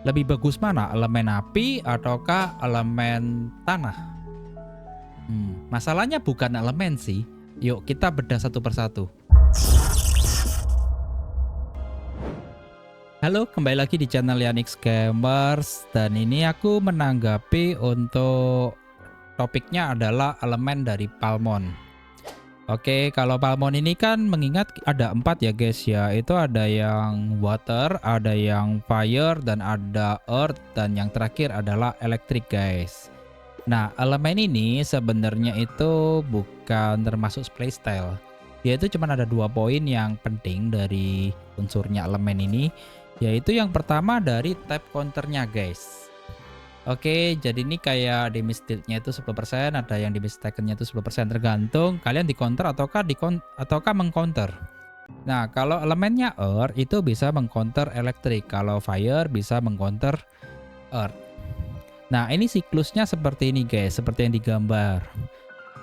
Lebih bagus mana? Elemen api ataukah elemen tanah? Masalahnya bukan elemen sih. Yuk kita bedah satu persatu. Halo, kembali lagi di channel Yanix Gamers. Dan ini aku menanggapi untuk topiknya adalah elemen dari Palmon. Oke, kalau Palmon ini kan mengingat ada 4 ya guys ya. Itu ada yang water, ada yang fire, dan ada earth, dan yang terakhir adalah electric guys. Nah, elemen ini sebenarnya itu bukan termasuk playstyle. Dia itu cuma ada 2 poin yang penting dari unsurnya elemen ini, yaitu yang pertama dari type counternya guys. Oke, jadi ini kayak damage deal-nya itu 10%, ada yang damage taken-nya itu 10%, tergantung kalian di counter ataukah mengcounter. Nah, kalau elemennya earth itu bisa mengcounter electric, kalau fire bisa mengcounter earth. Nah, ini siklusnya seperti ini guys, seperti yang digambar.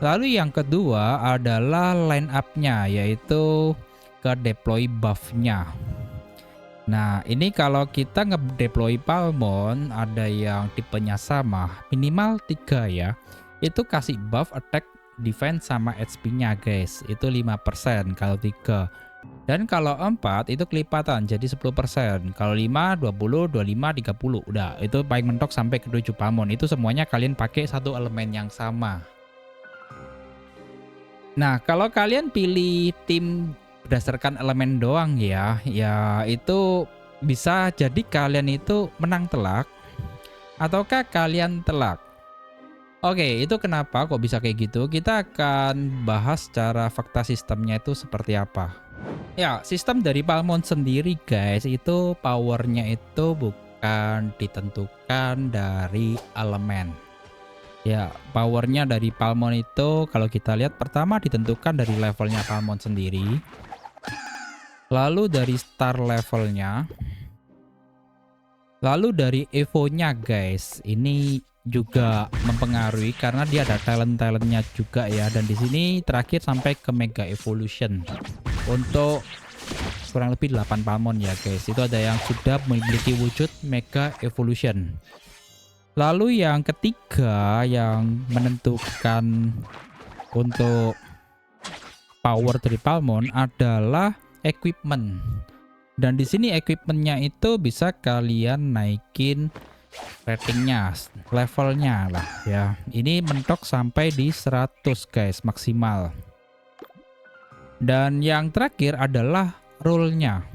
Lalu yang kedua adalah line up-nya, yaitu ke deploy buff-nya. Nah, ini kalau kita nge-deploy Palmon, ada yang tipenya sama, minimal 3 ya. Itu kasih buff attack, defense, sama HP-nya guys. Itu 5% kalau 3. Dan kalau 4 itu kelipatan jadi 10%. Kalau 5, 20, 25, 30. Udah, itu paling mentok sampai ke 7 Palmon. Itu semuanya kalian pakai satu elemen yang sama. Nah, kalau kalian pilih tim berdasarkan elemen doang ya itu bisa jadi kalian itu menang telak ataukah kalian telak. Oke, itu kenapa kok bisa kayak gitu? Kita akan bahas secara fakta sistemnya itu seperti apa. Ya, sistem dari Palmon sendiri guys, itu powernya itu bukan ditentukan dari elemen. Ya, powernya dari Palmon itu kalau kita lihat pertama ditentukan dari levelnya Palmon sendiri. Lalu dari star levelnya, lalu dari evo-nya guys, ini juga mempengaruhi karena dia ada talent-talentnya juga ya. Dan di sini terakhir sampai ke mega evolution untuk kurang lebih 8 Palmon ya guys. Itu ada yang sudah memiliki wujud mega evolution. Lalu yang ketiga yang menentukan untuk power dari Palmon adalah equipment. Dan di sini equipmentnya itu bisa kalian naikin ratingnya, levelnya lah ya. Ini mentok sampai di 100 guys maksimal. Dan yang terakhir adalah rule-nya.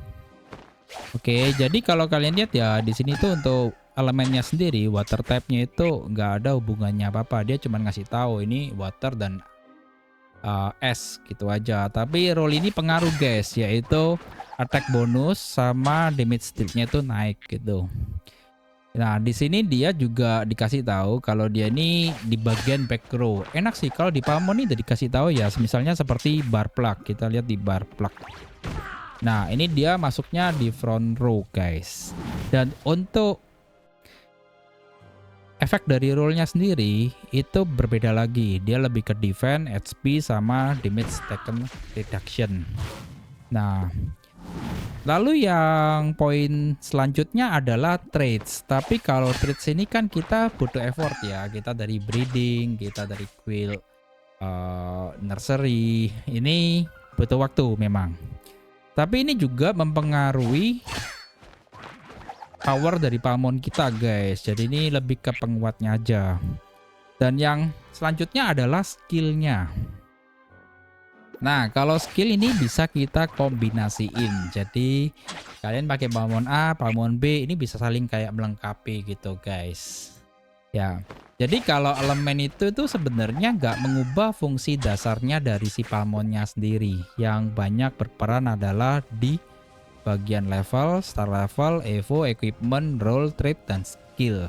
Oke, jadi kalau kalian lihat ya di sini tuh untuk elemennya sendiri, water type-nya itu nggak ada hubungannya apa-apa. Dia cuma ngasih tahu ini water dan S gitu aja. Tapi role ini pengaruh guys, yaitu attack bonus sama damage deal-nya itu naik gitu. Nah, di sini dia juga dikasih tahu kalau dia ini di bagian back row. Enak sih kalau di Palmon ini udah dikasih tahu ya, misalnya seperti bar plug. Kita lihat di bar plug. Nah, ini dia masuknya di front row guys. Dan untuk efek dari role-nya sendiri itu berbeda lagi. Dia lebih ke defense, HP, sama damage taken reduction. Nah, lalu yang poin selanjutnya adalah trades. Tapi kalau trades ini kan kita butuh effort ya. Kita dari breeding, kita dari quill, nursery. Ini butuh waktu memang. Tapi ini juga mempengaruhi power dari Palmon kita guys. Jadi ini lebih ke penguatnya aja. Dan yang selanjutnya adalah skillnya. Nah, kalau skill ini bisa kita kombinasiin. Jadi kalian pakai Palmon A, Palmon B, ini bisa saling kayak melengkapi gitu guys. Ya, jadi kalau elemen itu tuh sebenarnya nggak mengubah fungsi dasarnya dari si Palmonnya sendiri. Yang banyak berperan adalah di bagian level, star level, evo, equipment, role, trait, dan skill.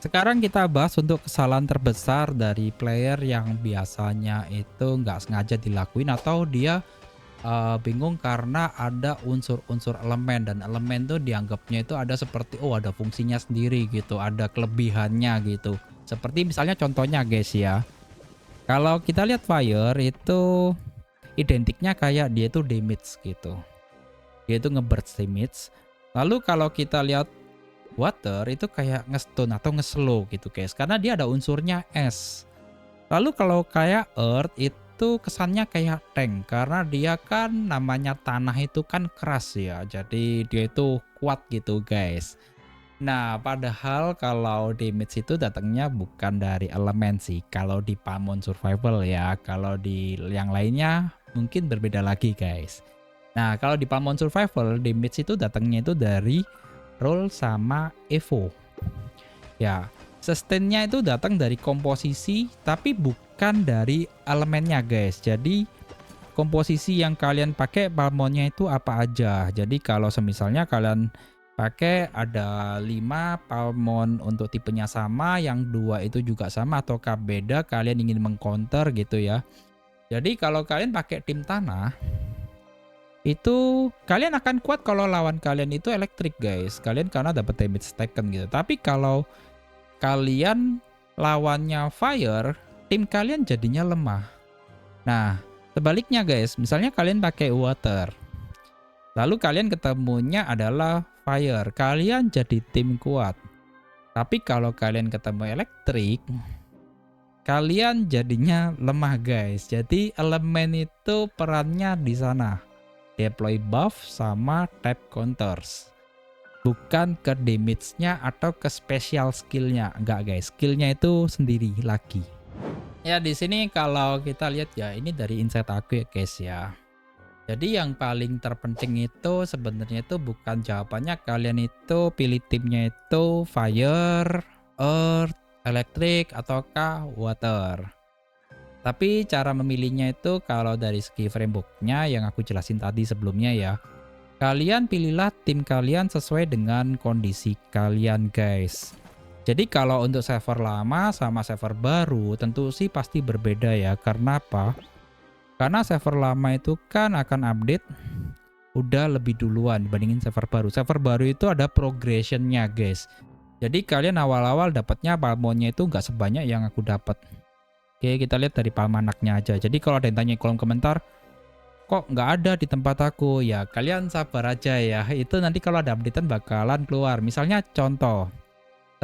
Sekarang kita bahas untuk kesalahan terbesar dari player yang biasanya itu nggak sengaja dilakuin atau dia bingung karena ada unsur-unsur elemen, dan elemen tuh dianggapnya itu ada seperti ada fungsinya sendiri gitu, ada kelebihannya gitu. Seperti misalnya contohnya guys ya, kalau kita lihat fire itu identiknya kayak dia itu damage gitu. Dia itu nge-burst damage. Lalu kalau kita lihat water itu kayak nge-stun atau nge-slow gitu guys, karena dia ada unsurnya es. Lalu kalau kayak earth itu kesannya kayak tank karena dia kan namanya tanah itu kan keras ya. Jadi dia itu kuat gitu guys. Nah, padahal kalau damage itu datangnya bukan dari elemen sih. Kalau di Palmon Survival ya, kalau di yang lainnya mungkin berbeda lagi guys. Nah, kalau di Palmon Survival damage itu datangnya itu dari roll sama evo. Ya, sustainnya itu datang dari komposisi tapi bukan dari elemennya guys. Jadi komposisi yang kalian pakai Palmonnya itu apa aja. Jadi kalau semisalnya kalian pakai ada 5 Palmon untuk tipenya sama, yang 2 itu juga sama ataukah beda, kalian ingin mengcounter gitu ya. Jadi kalau kalian pakai tim tanah, itu kalian akan kuat kalau lawan kalian itu elektrik guys. Kalian karena dapat damage taken gitu. Tapi kalau kalian lawannya fire, tim kalian jadinya lemah. Nah, sebaliknya guys, misalnya kalian pakai water, lalu kalian ketemunya adalah fire, kalian jadi tim kuat. Tapi kalau kalian ketemu elektrik, kalian jadinya lemah guys. Jadi elemen itu perannya di sana. Deploy buff sama type counters. Bukan ke damage-nya atau ke special skill-nya. Enggak guys, skill-nya itu sendiri lagi. Ya di sini kalau kita lihat ya, ini dari insight aku ya guys ya. Jadi yang paling terpenting itu sebenarnya itu bukan jawabannya kalian itu pilih timnya itu fire, earth, electric ataukah water. Tapi cara memilihnya itu kalau dari segi framework-nya yang aku jelasin tadi sebelumnya ya. Kalian pilihlah tim kalian sesuai dengan kondisi kalian guys. Jadi kalau untuk server lama sama server baru tentu sih pasti berbeda ya. Karena apa? Karena server lama itu kan akan update udah lebih duluan dibandingin server baru. Server baru itu ada progressionnya guys. Jadi kalian awal-awal dapatnya palmonnya itu nggak sebanyak yang aku dapat. Oke, kita lihat dari palmanaknya aja. Jadi kalau ada yang tanya di kolom komentar, kok nggak ada di tempat aku? Ya kalian sabar aja ya. Itu nanti kalau ada updatean bakalan keluar. Misalnya contoh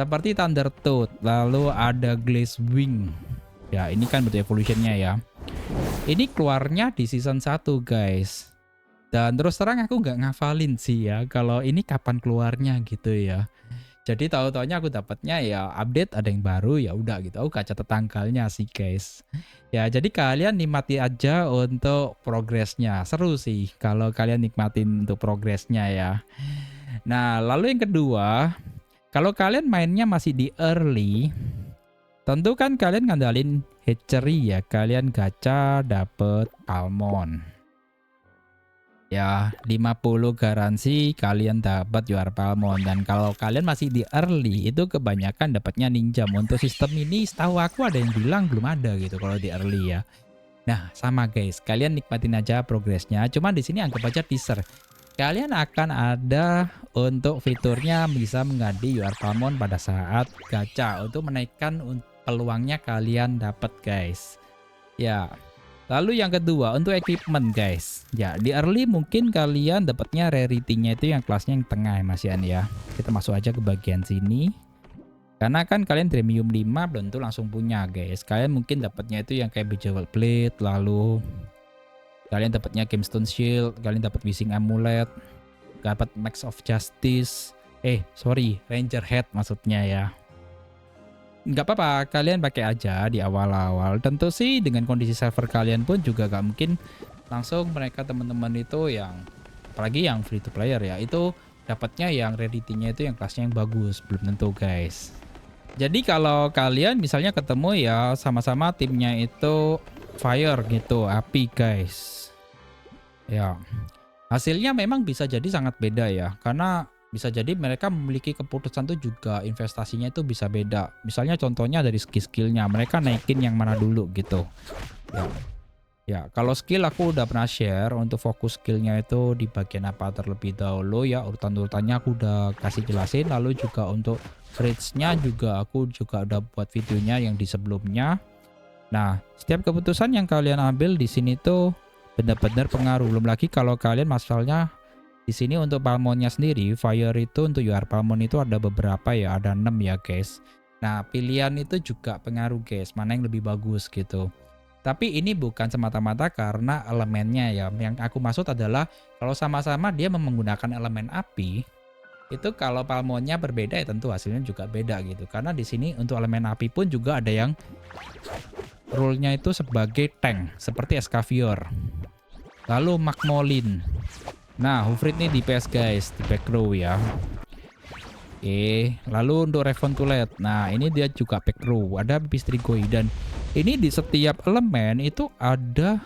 seperti Thundertooth, lalu ada Glaze Wing. Ya ini kan bentuk evolutionnya ya. Ini keluarnya di season 1 guys. Dan terus terang aku nggak ngafalin sih ya kalau ini kapan keluarnya gitu ya. Jadi tahu-taunya aku dapatnya ya update ada yang baru ya udah gitu. Aku gak catat tanggalnya sih guys. Ya jadi kalian nikmati aja untuk progresnya. Seru sih kalau kalian nikmatin untuk progresnya ya. Nah lalu yang kedua, kalau kalian mainnya masih di early, tentu kan kalian ngandalin hatchery ya. Kalian gacha dapet Palmon. Ya 50 garansi kalian dapat juara Palmon. Dan kalau kalian masih di early itu kebanyakan dapatnya ninja. Untuk sistem ini setahu aku ada yang bilang belum ada gitu kalau di early ya. Nah sama guys, kalian nikmatin aja progresnya. Cuman di sini anggap aja teaser. Kalian akan ada untuk fiturnya bisa mengganti UR Palmon pada saat gacha untuk menaikkan peluangnya kalian dapat guys. Ya. Lalu yang kedua untuk equipment guys. Ya di early mungkin kalian dapatnya rarity-nya itu yang kelasnya yang tengah ya Mas Ian ya. Kita masuk aja ke bagian sini. Karena kan kalian premium 5 belum tentu langsung punya guys. Kalian mungkin dapatnya itu yang kayak Bejeweled Blade, lalu kalian dapatnya Gemstone Shield, kalian dapat Wishing Amulet, dapat Max of Justice. Ranger Head maksudnya ya. Nggak apa-apa, kalian pakai aja di awal-awal. Tentu sih dengan kondisi server kalian pun juga gak mungkin langsung mereka teman-teman itu yang apalagi yang free to player ya, itu dapatnya yang rarity-nya itu yang kelasnya yang bagus, belum tentu guys. Jadi kalau kalian misalnya ketemu ya sama-sama timnya itu fire gitu, api guys. Ya. Hasilnya memang bisa jadi sangat beda ya, karena bisa jadi mereka memiliki keputusan tuh juga investasinya itu bisa beda. Misalnya contohnya dari skill-skillnya, mereka naikin yang mana dulu gitu. Ya, kalau skill aku udah pernah share untuk fokus skillnya itu di bagian apa terlebih dahulu ya. Urutan-urutannya aku udah kasih jelasin. Lalu juga untuk rage-nya juga aku juga udah buat videonya yang di sebelumnya. Nah, setiap keputusan yang kalian ambil di sini tuh benar-benar pengaruh. Belum lagi kalau kalian masalahnya Di sini untuk Palmonnya sendiri, Fire itu untuk UR Palmon itu ada beberapa ya, ada 6 ya guys. Nah, pilihan itu juga pengaruh guys, mana yang lebih bagus gitu. Tapi ini bukan semata-mata karena elemennya ya. Yang aku maksud adalah kalau sama-sama dia menggunakan elemen api, itu kalau Palmonnya berbeda ya tentu hasilnya juga beda gitu. Karena di sini untuk elemen api pun juga ada yang role-nya itu sebagai tank, seperti Escavior. Lalu Magmolin. Nah, Hufrit nih DPS guys, di back row ya. Oke, lalu untuk Revontulet. Nah, ini dia juga back row, ada Pistrigoi dan ini di setiap elemen itu ada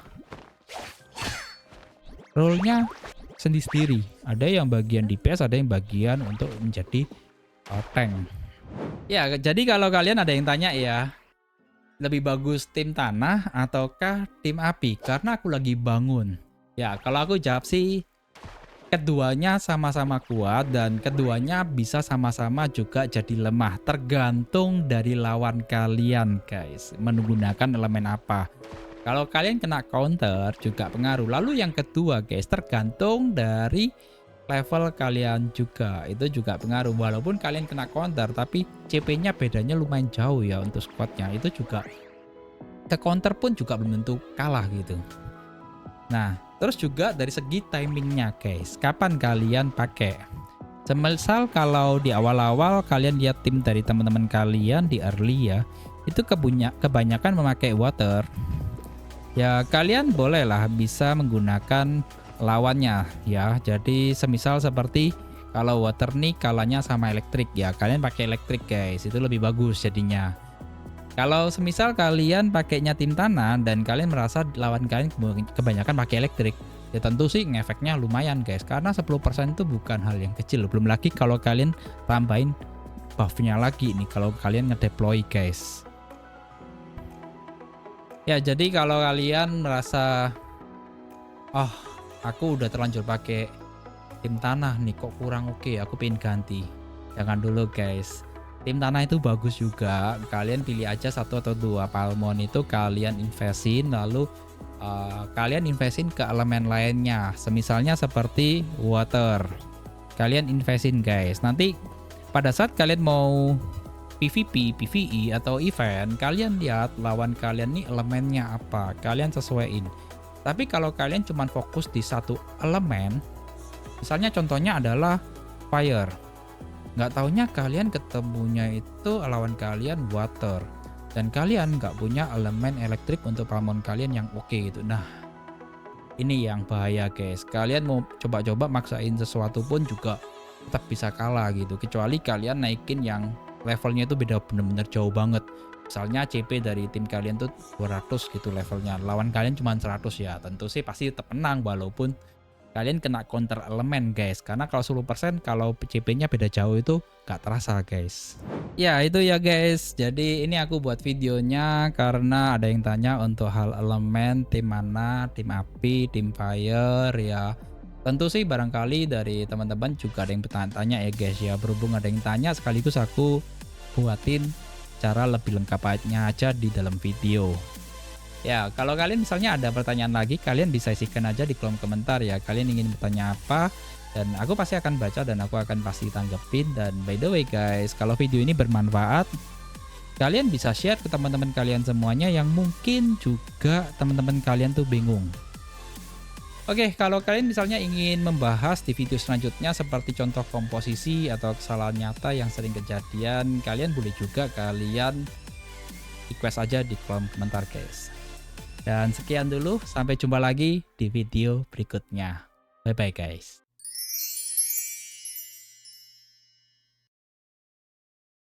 role-nya sendiri-sendiri. Ada yang bagian DPS, ada yang bagian untuk menjadi tank. Ya, jadi kalau kalian ada yang tanya ya, lebih bagus tim tanah ataukah tim api? Karena aku lagi bangun. Ya, kalau aku jawab sih keduanya sama-sama kuat dan keduanya bisa sama-sama juga jadi lemah. Tergantung dari lawan kalian guys, menggunakan elemen apa. Kalau kalian kena counter juga pengaruh. Lalu yang kedua guys, tergantung dari level kalian juga. Itu juga pengaruh. Walaupun kalian kena counter, tapi CP-nya bedanya lumayan jauh ya untuk squadnya. Itu juga ke counter pun juga belum tentu kalah gitu. Nah, terus juga dari segi timingnya guys, kapan kalian pakai? Semisal kalau di awal-awal kalian lihat tim dari teman-teman kalian di early ya, itu kebanyakan memakai water. Ya kalian bolehlah bisa menggunakan lawannya ya. Jadi semisal seperti kalau water nih kalahnya sama elektrik ya, kalian pakai elektrik guys, itu lebih bagus jadinya. Kalau semisal kalian pakainya tim tanah dan kalian merasa lawan kalian kebanyakan pakai elektrik, ya tentu sih ngefeknya lumayan guys. Karena 10% itu bukan hal yang kecil. Belum lagi kalau kalian tambahin buffnya lagi nih kalau kalian ngedeploy guys. Ya jadi kalau kalian merasa, oh aku udah terlanjur pakai tim tanah nih kok kurang oke, aku pengen ganti. Jangan dulu guys. Tim tanah itu bagus juga. Kalian pilih aja 1 atau 2 Palmon itu kalian investin, lalu kalian investin ke elemen lainnya. Semisalnya seperti water. Kalian investin guys. Nanti pada saat kalian mau PvP, PvE atau event, kalian lihat lawan kalian nih elemennya apa. Kalian sesuaiin. Tapi kalau kalian cuma fokus di satu elemen, misalnya contohnya adalah fire. Nggak taunya kalian ketemunya itu lawan kalian water dan kalian nggak punya elemen elektrik untuk Palmon kalian yang oke gitu. Nah ini yang bahaya guys, kalian mau coba-coba maksain sesuatu pun juga tetap bisa kalah gitu, kecuali kalian naikin yang levelnya itu beda bener-bener jauh banget. Misalnya CP dari tim kalian tuh 200 gitu levelnya, lawan kalian cuma 100 ya, tentu sih pasti tetap menang walaupun kalian kena counter elemen guys. Karena kalau 10% kalau CP-nya beda jauh itu gak terasa guys. Ya itu ya guys, jadi ini aku buat videonya karena ada yang tanya untuk hal elemen tim mana, tim api, tim fire ya. Tentu sih barangkali dari teman-teman juga ada yang bertanya-tanya ya guys ya. Berhubung ada yang tanya sekaligus aku buatin cara lebih lengkapnya aja di dalam video. Ya, kalau kalian misalnya ada pertanyaan lagi, kalian bisa isikan aja di kolom komentar ya. Kalian ingin bertanya apa, dan aku pasti akan baca dan aku akan pasti tanggepin. Dan by the way guys, kalau video ini bermanfaat, kalian bisa share ke teman-teman kalian semuanya yang mungkin juga teman-teman kalian tuh bingung. Oke, kalau kalian misalnya ingin membahas di video selanjutnya seperti contoh komposisi atau kesalahan nyata yang sering kejadian, kalian boleh juga kalian request aja di kolom komentar guys. Dan sekian dulu, sampai jumpa lagi di video berikutnya. Bye bye guys.